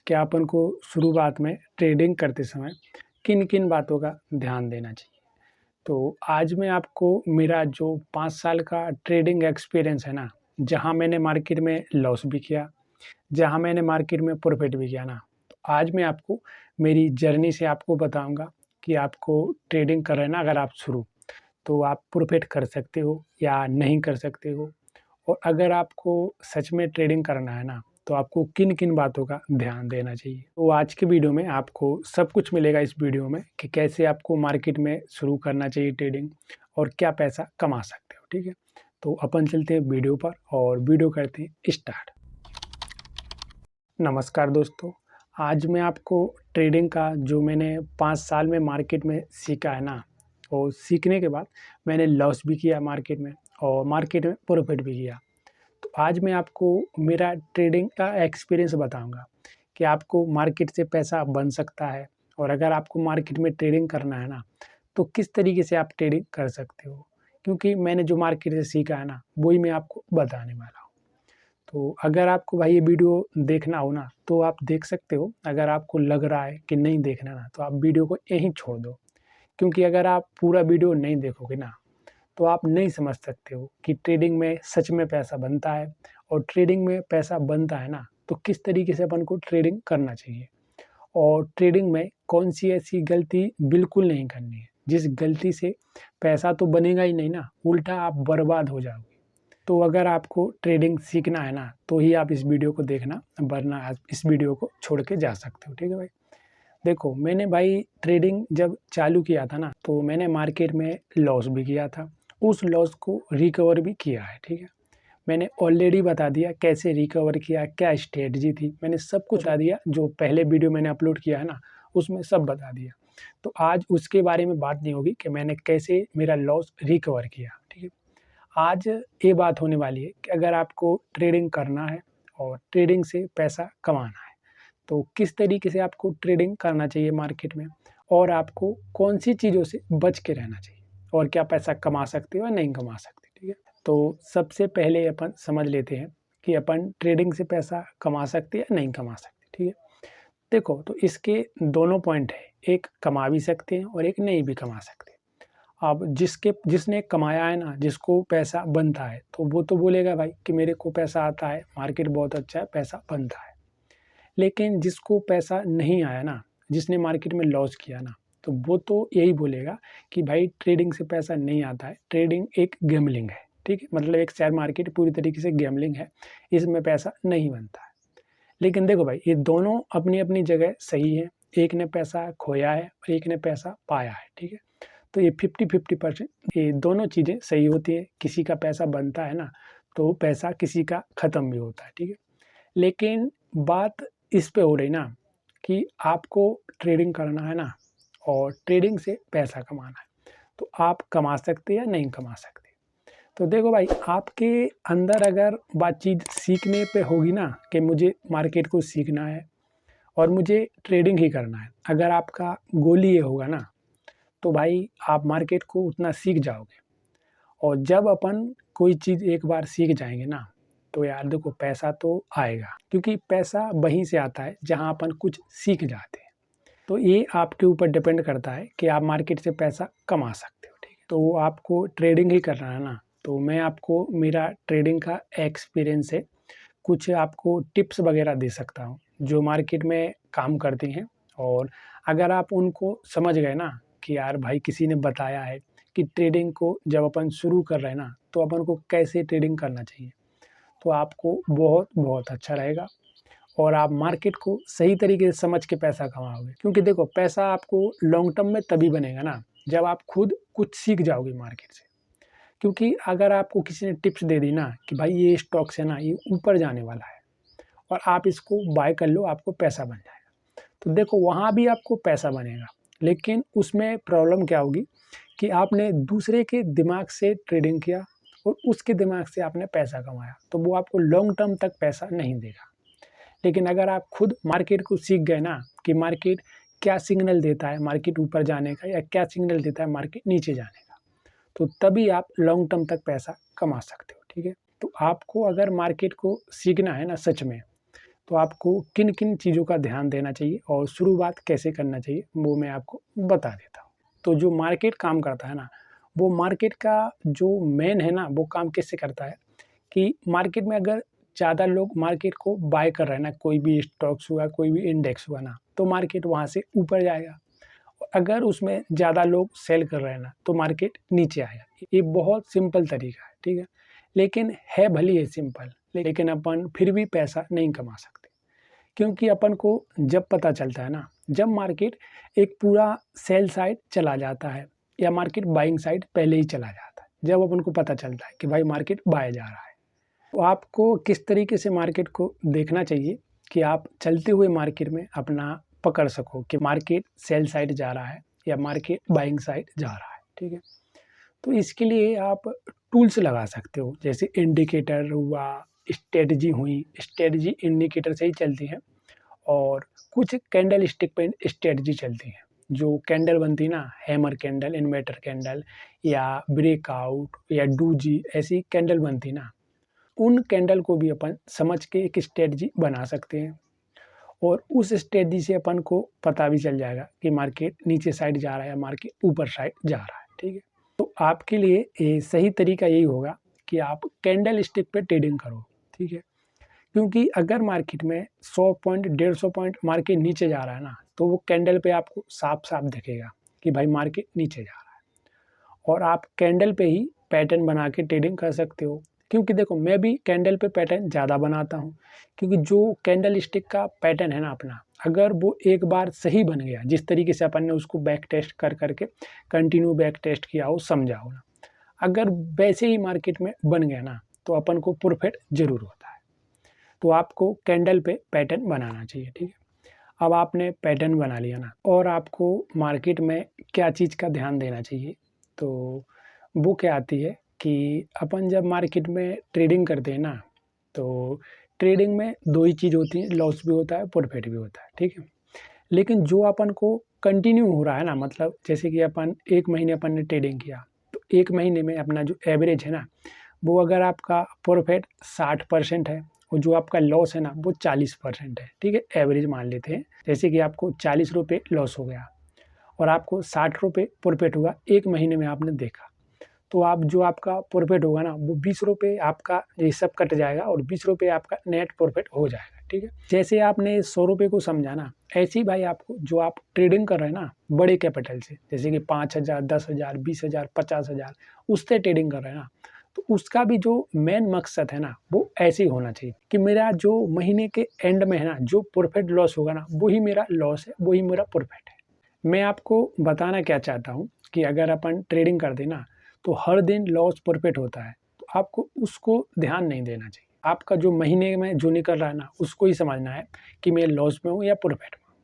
कि अपन को शुरुआत में ट्रेडिंग करते समय किन-किन बातों का ध्यान देना चाहिए। तो आज मैं आपको मेरा जो 5 साल का ट्रेडिंग एक्सपीरियंस है ना, जहाँ मैंने मार्केट में लॉस भी किया, जहाँ मैंने मार्केट में प्रॉफ़िट भी किया ना, तो आज मैं आपको मेरी जर्नी से आपको बताऊँगा कि आपको ट्रेडिंग कर रहे हैं ना अगर आप शुरू, तो आप प्रॉफ़िट कर सकते हो या नहीं कर सकते हो। और अगर आपको सच में ट्रेडिंग करना है ना, तो आपको किन-किन बातों का ध्यान देना चाहिए। तो आज की वीडियो में आपको सब कुछ मिलेगा इस वीडियो में कि कैसे आपको मार्केट में शुरू करना चाहिए ट्रेडिंग और क्या पैसा कमा सकते हो, ठीक है? तो अपन चलते हैं वीडियो पर और वीडियो करते हैं स्टार्ट। नमस्कार दोस्तों, आज मैं आपको ट्रेडिंग का जो मैंने 5 साल में मार्केट में सीखा है ना, और सीखने के बाद मैंने लॉस भी किया मार्केट में और मार्केट में प्रॉफ़िट भी किया। तो आज मैं आपको मेरा ट्रेडिंग का एक्सपीरियंस बताऊंगा कि आपको मार्केट से पैसा बन सकता है और अगर आपको मार्केट में ट्रेडिंग करना है ना, तो किस तरीके से आप ट्रेडिंग कर सकते हो। क्योंकि मैंने जो मार्केट से सीखा है ना, वही मैं आपको बताने वाला हूँ। तो अगर आपको भाई ये वीडियो देखना हो ना, तो आप देख सकते हो। अगर आपको लग रहा है कि नहीं देखना ना, तो आप वीडियो को यहीं छोड़ दो। क्योंकि अगर आप पूरा वीडियो नहीं देखोगे ना, तो आप नहीं समझ सकते हो कि ट्रेडिंग में सच में पैसा बनता है। और ट्रेडिंग में पैसा बनता है ना, तो किस तरीके से अपन को ट्रेडिंग करना चाहिए और ट्रेडिंग में कौन सी ऐसी गलती बिल्कुल नहीं करनी है, जिस गलती से पैसा तो बनेगा ही नहीं ना, उल्टा आप बर्बाद हो जाओगे। तो अगर आपको ट्रेडिंग सीखना है ना, तो ही आप इस वीडियो को देखना, वरना आप इस वीडियो को छोड़ के जा सकते हो, ठीक है भाई। देखो, मैंने भाई ट्रेडिंग जब चालू किया था ना, तो मैंने मार्केट में लॉस भी किया था। उस लॉस को रिकवर भी किया है, ठीक है। मैंने ऑलरेडी बता दिया कैसे रिकवर किया, क्या स्ट्रेटजी थी, मैंने सब कुछ बता दिया। जो पहले वीडियो मैंने अपलोड किया है ना, उसमें सब बता दिया। तो आज उसके बारे में बात नहीं होगी कि मैंने कैसे मेरा लॉस रिकवर किया, ठीक है। आज ये बात होने वाली है कि अगर आपको ट्रेडिंग करना है और ट्रेडिंग से पैसा कमाना है, तो किस तरीके से आपको ट्रेडिंग करना चाहिए मार्केट में और आपको कौन सी चीज़ों से बच के रहना चाहिए और क्या पैसा कमा सकते हो या नहीं कमा सकते, ठीक है। तो सबसे पहले अपन समझ लेते हैं कि अपन ट्रेडिंग से पैसा कमा सकते हैं या नहीं कमा सकते, ठीक है। देखो, तो इसके दोनों पॉइंट है, एक कमा भी सकते हैं और एक नहीं भी कमा सकते। अब जिसने कमाया है ना, जिसको पैसा बनता है, तो वो तो बोलेगा भाई कि मेरे को पैसा आता है, मार्केट बहुत अच्छा है, पैसा बनता है। लेकिन जिसको पैसा नहीं आया ना, जिसने मार्केट में लॉस किया ना, तो वो तो यही बोलेगा कि भाई ट्रेडिंग से पैसा नहीं आता है, ट्रेडिंग एक गैम्बलिंग है, ठीक है। मतलब एक शेयर मार्केट पूरी तरीके से गैम्बलिंग है, इसमें पैसा नहीं बनता है। लेकिन देखो भाई, ये दोनों अपनी-अपनी जगह सही है। एक ने पैसा खोया है और एक ने पैसा पाया है, ठीक है। तो ये 50-50% ये दोनों चीज़ें सही होती हैं। किसी का पैसा बनता है ना, तो पैसा किसी का ख़त्म भी होता है, ठीक है। लेकिन बात इस पे हो रही ना कि आपको ट्रेडिंग करना है ना और ट्रेडिंग से पैसा कमाना है, तो आप कमा सकते हैं या नहीं कमा सकते। तो देखो भाई, आपके अंदर अगर बातचीत सीखने पे होगी ना कि मुझे मार्केट को सीखना है और मुझे ट्रेडिंग ही करना है, अगर आपका गोल ही ये होगा ना, तो भाई आप मार्केट को उतना सीख जाओगे। और जब अपन कोई चीज़ एक बार सीख जाएँगे ना, तो यार देखो पैसा तो आएगा, क्योंकि पैसा वहीं से आता है जहाँ अपन कुछ सीख जाते हैं। तो ये आपके ऊपर डिपेंड करता है कि आप मार्केट से पैसा कमा सकते हो, ठीक है। तो आपको ट्रेडिंग ही करना है ना, तो मैं आपको मेरा ट्रेडिंग का एक्सपीरियंस है, कुछ आपको टिप्स वगैरह दे सकता हूँ, जो मार्केट में काम करती हैं। और अगर आप उनको समझ गए ना कि यार भाई किसी ने बताया है कि ट्रेडिंग को जब अपन शुरू कर रहे हैं ना, तो अपन को कैसे ट्रेडिंग करना चाहिए, तो आपको बहुत-बहुत अच्छा रहेगा और आप मार्केट को सही तरीके से समझ के पैसा कमाओगे। क्योंकि देखो, पैसा आपको लॉन्ग टर्म में तभी बनेगा ना, जब आप खुद कुछ सीख जाओगे मार्केट से। क्योंकि अगर आपको किसी ने टिप्स दे दी ना कि भाई ये स्टॉक्स है ना, ये ऊपर जाने वाला है और आप इसको बाय कर लो, आपको पैसा बन जाएगा। तो देखो, वहाँ भी आपको पैसा बनेगा, लेकिन उसमें प्रॉब्लम क्या होगी कि आपने दूसरे के दिमाग से ट्रेडिंग किया और उसके दिमाग से आपने पैसा कमाया, तो वो आपको लॉन्ग टर्म तक पैसा नहीं देगा। लेकिन अगर आप खुद मार्केट को सीख गए ना कि मार्केट क्या सिग्नल देता है मार्केट ऊपर जाने का या क्या सिग्नल देता है मार्केट नीचे जाने का, तो तभी आप लॉन्ग टर्म तक पैसा कमा सकते हो, ठीक है। तो आपको अगर मार्केट को सीखना है ना सच में, तो आपको किन-किन चीज़ों का ध्यान देना चाहिए और शुरुआत कैसे करना चाहिए, वो मैं आपको बता देता हूँ। तो जो मार्केट काम करता है ना, वो मार्केट का जो मेन है ना, वो काम कैसे करता है कि मार्केट में अगर ज़्यादा लोग मार्केट को बाय कर रहे हैं ना, कोई भी स्टॉक्स हुआ, कोई भी इंडेक्स हुआ ना, तो मार्केट वहाँ से ऊपर जाएगा। अगर उसमें ज़्यादा लोग सेल कर रहे हैं ना, तो मार्केट नीचे आएगा। ये बहुत सिंपल तरीका है, ठीक है? लेकिन है भले ही सिंपल, लेकिन अपन फिर भी पैसा नहीं कमा सकते। क्योंकि अपन को जब पता चलता है ना, जब मार्केट एक पूरा सेल साइड चला जाता है या मार्केट बाइंग साइड पहले ही चला जाता है, जब अपन को पता चलता है कि भाई मार्केट बाय जा रहा है, तो आपको किस तरीके से मार्केट को देखना चाहिए कि आप चलते हुए मार्केट में अपना पकड़ सको कि मार्केट सेल साइड जा रहा है या मार्केट बाइंग साइड जा रहा है, ठीक है? तो इसके लिए आप टूल्स लगा सकते हो, जैसे इंडिकेटर हुआ, स्ट्रेटजी हुई, स्ट्रेटजी इंडिकेटर से ही चलती है और कुछ कैंडल स्टिक पे स्ट्रेटजी चलती है। जो कैंडल बनती है ना, हैमर कैंडल, इन्वर्टर कैंडल या ब्रेकआउट या डूजी, ऐसी कैंडल बनती है ना, उन कैंडल को भी अपन समझ के एक स्ट्रेटजी बना सकते हैं और उस स्ट्रेटजी से अपन को पता भी चल जाएगा कि मार्केट नीचे साइड जा रहा है या मार्केट ऊपर साइड जा रहा है, ठीक है? तो आपके लिए सही तरीका यही होगा कि आप कैंडल स्टिक पे ट्रेडिंग करो, ठीक है? क्योंकि अगर मार्केट में 100 पॉइंट, 150 पॉइंट मार्केट नीचे जा रहा है ना, तो वो कैंडल पे आपको साफ-साफ दिखेगा कि भाई मार्केट नीचे जा रहा है और आप कैंडल पे ही पैटर्न बना के ट्रेडिंग कर सकते हो। क्योंकि देखो, मैं भी कैंडल पे पैटर्न ज़्यादा बनाता हूँ, क्योंकि जो कैंडल स्टिक का पैटर्न है ना अपना, अगर वो एक बार सही बन गया, जिस तरीके से अपन ने उसको बैक टेस्ट कर के कंटिन्यू बैक टेस्ट किया हो, समझा हो ना, अगर वैसे ही मार्केट में बन गया ना, तो अपन को प्रॉफिट ज़रूर होता है। तो आपको कैंडल पे पैटर्न बनाना चाहिए, ठीक है? अब आपने पैटर्न बना लिया ना, और आपको मार्केट में क्या चीज़ का ध्यान देना चाहिए, तो वो क्या आती है कि अपन जब मार्केट में ट्रेडिंग करते हैं ना, तो ट्रेडिंग में 2 ही चीज़ होती है, लॉस भी होता है, प्रॉफिट भी होता है, ठीक है? लेकिन जो अपन को कंटिन्यू हो रहा है ना, मतलब जैसे कि अपन 1 महीने अपन ने ट्रेडिंग किया, तो 1 महीने में अपना जो एवरेज है ना, वो अगर आपका प्रॉफिट 60% है और जो आपका लॉस है ना, वो 40% है, ठीक है? एवरेज मान लेते हैं। जैसे कि आपको ₹40 लॉस हो गया और आपको ₹60 प्रॉफिट हुआ, 1 महीने में आपने देखा। तो आप जो आपका प्रॉफिट होगा ना, वो ₹20 आपका ये सब कट जाएगा और ₹20 आपका नेट प्रॉफिट हो जाएगा, ठीक है? जैसे आपने ₹100 को समझा ना, ऐसे ही भाई आपको जो आप ट्रेडिंग कर रहे हैं ना, बड़े कैपिटल से, जैसे कि 5,000, 10,000, 20,000, 50,000, उससे ट्रेडिंग कर रहे हैं ना, तो उसका भी जो मेन मकसद है ना, वो ऐसे ही होना चाहिए कि मेरा जो महीने के एंड में है ना, जो प्रॉफिट लॉस होगा ना, वही मेरा लॉस है, वही मेरा प्रॉफिट है। मैं आपको बताना क्या चाहता हूँ कि अगर अपन ट्रेडिंग कर दें ना, तो हर दिन लॉस प्रॉफिट होता है, तो आपको उसको ध्यान नहीं देना चाहिए। आपका जो महीने में जो निकल रहा है ना, उसको ही समझना है कि मैं लॉस में हूँ या प्रॉफिट में हूँ।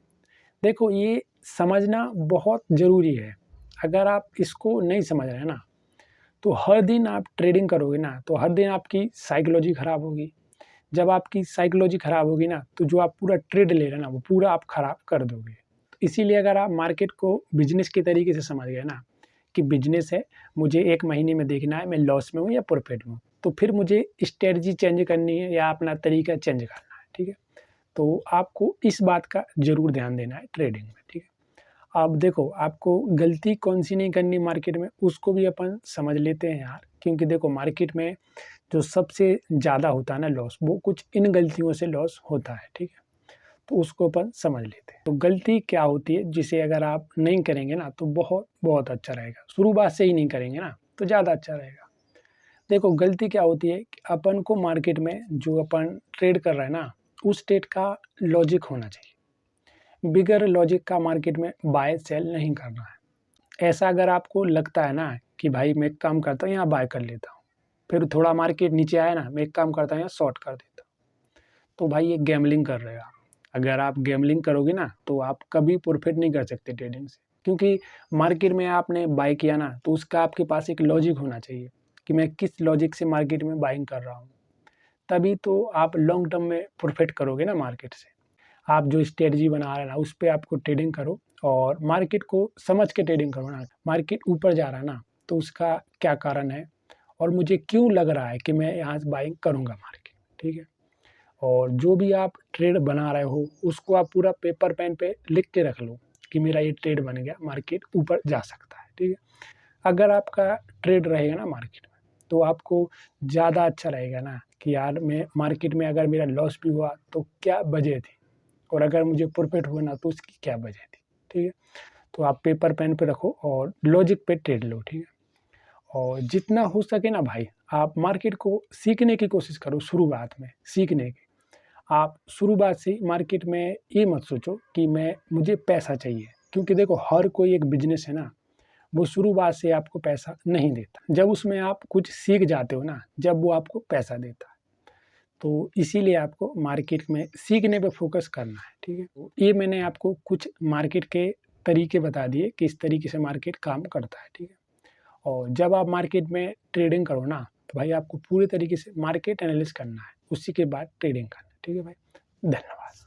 देखो, ये समझना बहुत ज़रूरी है। अगर आप इसको नहीं समझ रहे हैं ना, तो हर दिन आप ट्रेडिंग करोगे ना, तो हर दिन आपकी साइकोलॉजी खराब होगी। जब आपकी साइकोलॉजी खराब होगी ना, तो जो आप पूरा ट्रेड ले रहे हैं ना, वो पूरा आप खराब कर दोगे। तो इसीलिए अगर आप मार्केट को बिज़नेस के तरीके से समझ गए ना, कि बिज़नेस है, मुझे 1 महीने में देखना है मैं लॉस में हूँ या प्रॉफिट में हूँ, तो फिर मुझे स्ट्रैटेजी चेंज करनी है या अपना तरीका चेंज करना है, ठीक है? तो आपको इस बात का ज़रूर ध्यान देना है ट्रेडिंग में, ठीक है? अब देखो, आपको गलती कौन-सी नहीं करनी मार्केट में, उसको भी अपन समझ लेते हैं यार। क्योंकि देखो, मार्केट में जो सबसे ज़्यादा होता है ना लॉस, वो कुछ इन गलतियों से लॉस होता है, ठीक है? तो उसको अपन समझ लेते हैं। तो गलती क्या होती है, जिसे अगर आप नहीं करेंगे ना, तो बहुत अच्छा रहेगा। शुरुआत से ही नहीं करेंगे ना, तो ज़्यादा अच्छा रहेगा। देखो, गलती क्या होती है कि अपन को मार्केट में जो अपन ट्रेड कर रहे हैं ना, उस ट्रेड का लॉजिक होना चाहिए। बिगर लॉजिक का मार्केट में बाय सेल नहीं करना है। ऐसा अगर आपको लगता है ना कि भाई मैं एक काम करता हूँ, यहाँ बाय कर लेता हूँ, फिर थोड़ा मार्केट नीचे आया ना, मैं एक काम करता हूँ, यहाँ शॉर्ट कर देता हूँ, तो भाई ये गैम्बलिंग कर रहे हो आप। अगर आप गैम्बलिंग करोगे ना, तो आप कभी प्रॉफिट नहीं कर सकते ट्रेडिंग से। क्योंकि मार्केट में आपने बाय किया ना, तो उसका आपके पास एक लॉजिक होना चाहिए कि मैं किस लॉजिक से मार्केट में बाइंग कर रहा हूँ। तभी तो आप लॉन्ग टर्म में प्रॉफिट करोगे ना मार्केट से। आप जो स्ट्रेटजी बना रहे हैं ना, उस पे आपको ट्रेडिंग करो और मार्केट को समझ के ट्रेडिंग करो ना। मार्केट ऊपर जा रहा है ना, तो उसका क्या कारण है और मुझे क्यों लग रहा है कि मैं यहाँ से बाइंग करूँगा मार्केट, ठीक है? और जो भी आप ट्रेड बना रहे हो उसको आप पूरा पेपर पेन पे लिख के रख लो कि मेरा ये ट्रेड बन गया, मार्केट ऊपर जा सकता है, ठीक है। अगर आपका ट्रेड रहेगा ना मार्केट में, तो आपको ज़्यादा अच्छा रहेगा ना कि यार मैं मार्केट में अगर मेरा लॉस भी हुआ तो क्या वजह थी, और अगर मुझे प्रॉफिट हुआ ना तो उसकी क्या वजह थी, ठीक है। तो आप पेपर पेन पे रखो और लॉजिक पे ट्रेड लो, ठीक है। और जितना हो सके ना भाई, आप मार्केट को सीखने की कोशिश करो शुरुआत में, सीखने की। आप शुरुआत से मार्केट में ये मत सोचो कि मुझे पैसा चाहिए, क्योंकि देखो हर कोई एक बिज़नेस है ना, वो शुरुआत से आपको पैसा नहीं देता। जब उसमें आप कुछ सीख जाते हो ना, जब वो आपको पैसा देता है। तो इसीलिए आपको मार्केट में सीखने पे फ़ोकस करना है, ठीक है। तो ये मैंने आपको कुछ मार्केट के तरीके बता दिए, किस तरीके से मार्केट काम करता है, ठीक है। और जब आप मार्केट में ट्रेडिंग करो ना, तो भाई आपको पूरे तरीके से मार्केट एनालिसिस करना है, उसी के बाद ट्रेडिंग करना है, ठीक है भाई। धन्यवाद।